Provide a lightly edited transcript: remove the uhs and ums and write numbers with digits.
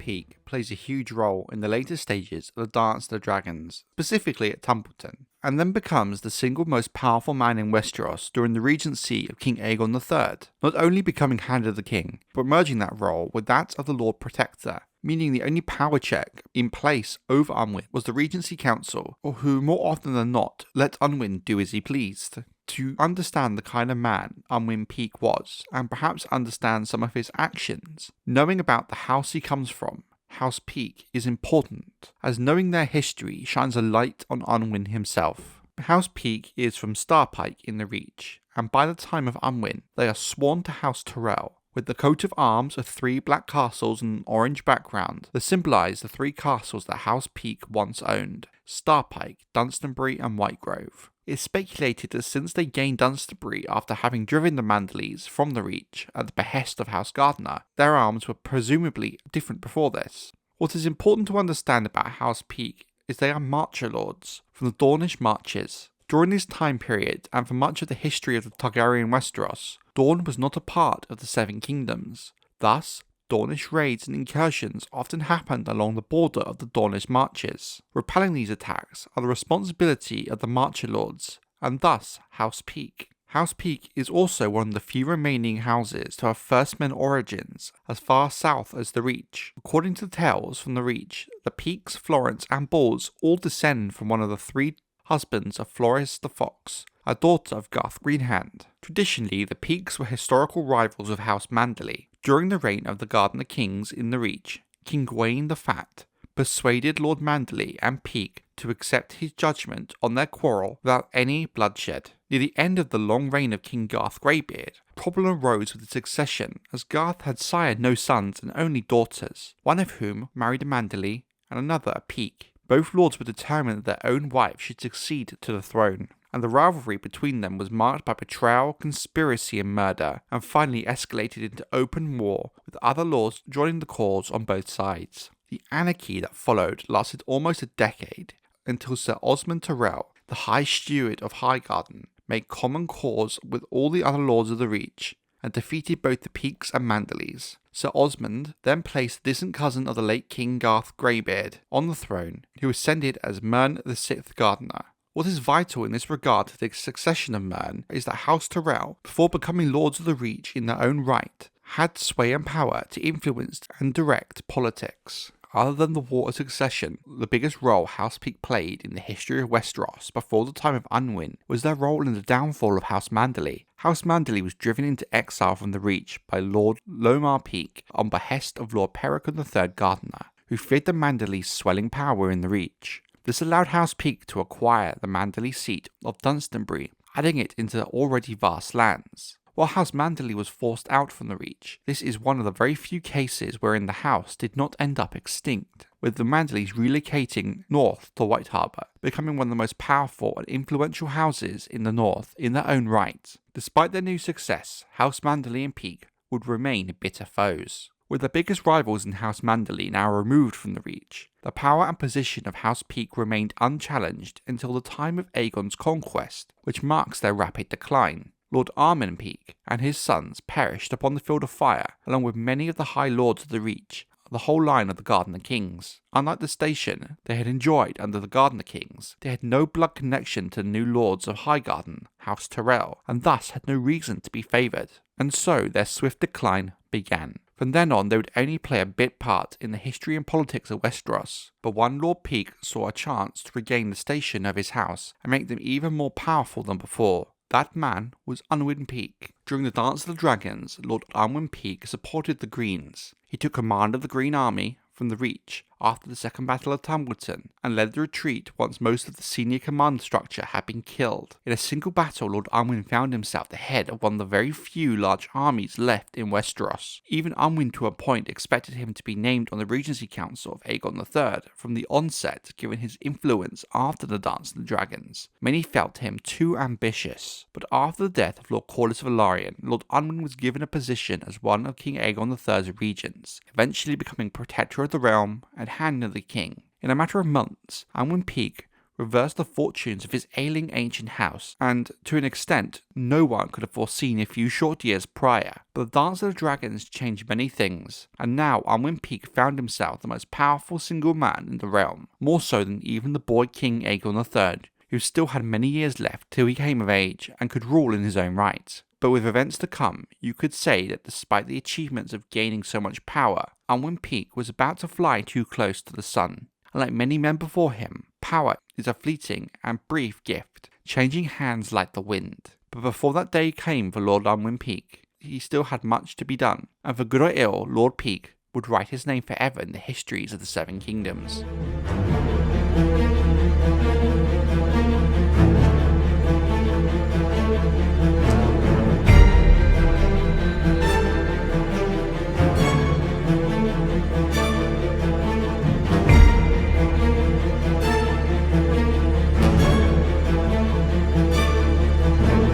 Peake plays a huge role in the later stages of the Dance of the Dragons, specifically at Templeton, and then becomes the single most powerful man in Westeros during the regency of King Aegon III, not only becoming Hand of the King, but merging that role with that of the Lord Protector, meaning the only power check in place over Unwin was the Regency Council, or who more often than not let Unwin do as he pleased. To understand the kind of man Unwin Peake was, and perhaps understand some of his actions, knowing about the house he comes from, House Peake, is important, as knowing their history shines a light on Unwin himself. House Peake is from Starpike in the Reach, and by the time of Unwin, they are sworn to House Tyrell, with the coat of arms of 3 black castles and an orange background that symbolise the 3 castles that House Peake once owned: Starpike, Dunstanbury and Whitegrove. It's speculated that since they gained Dunstanbury after having driven the Manderlys from the Reach at the behest of House Gardner, their arms were presumably different before this. What is important to understand about House Peake is they are Marcher Lords from the Dornish Marches. During this time period, and for much of the history of the Targaryen Westeros, Dorne was not a part of the Seven Kingdoms. Thus, Dornish raids and incursions often happened along the border of the Dornish Marches. Repelling these attacks are the responsibility of the Marcher Lords, and thus House Peake. House Peake is also one of the few remaining houses to have firstmen origins as far south as the Reach. According to the tales from the Reach, the Peakes, Florence and Bulls all descend from one of the 3 husbands of Flores the Fox, a daughter of Garth Greenhand. Traditionally, the Peakes were historical rivals of House Manderly. During the reign of the Gardner Kings in the Reach, King Gawain the Fat persuaded Lord Manderly and Peake to accept his judgment on their quarrel without any bloodshed. Near the end of the long reign of King Garth Greybeard, a problem arose with the succession, as Garth had sired no sons and only daughters, one of whom married a Manderly and another a Peake. Both lords were determined that their own wife should succeed to the throne, and the rivalry between them was marked by betrayal, conspiracy and murder, and finally escalated into open war, with other lords joining the cause on both sides. The anarchy that followed lasted almost a decade, until Sir Osmond Tyrell, the High Steward of Highgarden, made common cause with all the other lords of the Reach, and defeated both the Peakes and Manderlys. Sir Osmond then placed the distant cousin of the late King Garth Greybeard on the throne, who ascended as Mern VI Gardner. What is vital in this regard to the succession of Mern is that House Tyrell, before becoming lords of the Reach in their own right, had sway and power to influence and direct politics. Other than the War of Succession, the biggest role House Peake played in the history of Westeros before the time of Unwin was their role in the downfall of House Manderly. House Manderly was driven into exile from the Reach by Lord Lomar Peake on behest of Lord Peregrine III Gardner, who feared the Manderlys' swelling power in the Reach. This allowed House Peake to acquire the Manderly seat of Dunstanbury, adding it into their already vast lands. While House Manderly was forced out from the Reach, this is one of the very few cases wherein the house did not end up extinct, with the Manderlys relocating north to White Harbour, becoming one of the most powerful and influential houses in the north in their own right. Despite their new success, House Manderly and Peake would remain bitter foes. With the biggest rivals in House Manderly now removed from the Reach, the power and position of House Peake remained unchallenged until the time of Aegon's Conquest, which marks their rapid decline. Lord Armin Peake and his sons perished upon the field of fire, along with many of the High Lords of the Reach, the whole line of the Gardner Kings. Unlike the station they had enjoyed under the Gardner Kings, they had no blood connection to the new Lords of Highgarden, House Tyrell, and thus had no reason to be favoured. And so their swift decline began. From then on, they would only play a bit part in the history and politics of Westeros, but one Lord Peake saw a chance to regain the station of his house and make them even more powerful than before. That man was Unwin Peake. During the Dance of the Dragons, Lord Unwin Peake supported the Greens. He took command of the Green Army from the Reach after the Second Battle of Templeton, and led the retreat once most of the senior command structure had been killed. In a single battle, Lord Unwin found himself the head of one of the very few large armies left in Westeros. Even Unwin to a point expected him to be named on the Regency Council of Aegon III from the onset, given his influence after the Dance of the Dragons. Many felt him too ambitious, but after the death of Lord Corlys of Velaryon, Lord Unwin was given a position as one of King Aegon III's regents, eventually becoming Protector of the Realm and Hand of the King. In a matter of months, Unwin Peake reversed the fortunes of his ailing ancient house, and, to an extent, no one could have foreseen a few short years prior. But the Dance of the Dragons changed many things, and now Unwin Peake found himself the most powerful single man in the realm, more so than even the boy King Aegon III, who still had many years left till he came of age and could rule in his own right. But with events to come, you could say that despite the achievements of gaining so much power, Unwin Peake was about to fly too close to the sun. And like many men before him, power is a fleeting and brief gift, changing hands like the wind. But before that day came for Lord Unwin Peake, he still had much to be done, and for good or ill, Lord Peake would write his name forever in the histories of the Seven Kingdoms.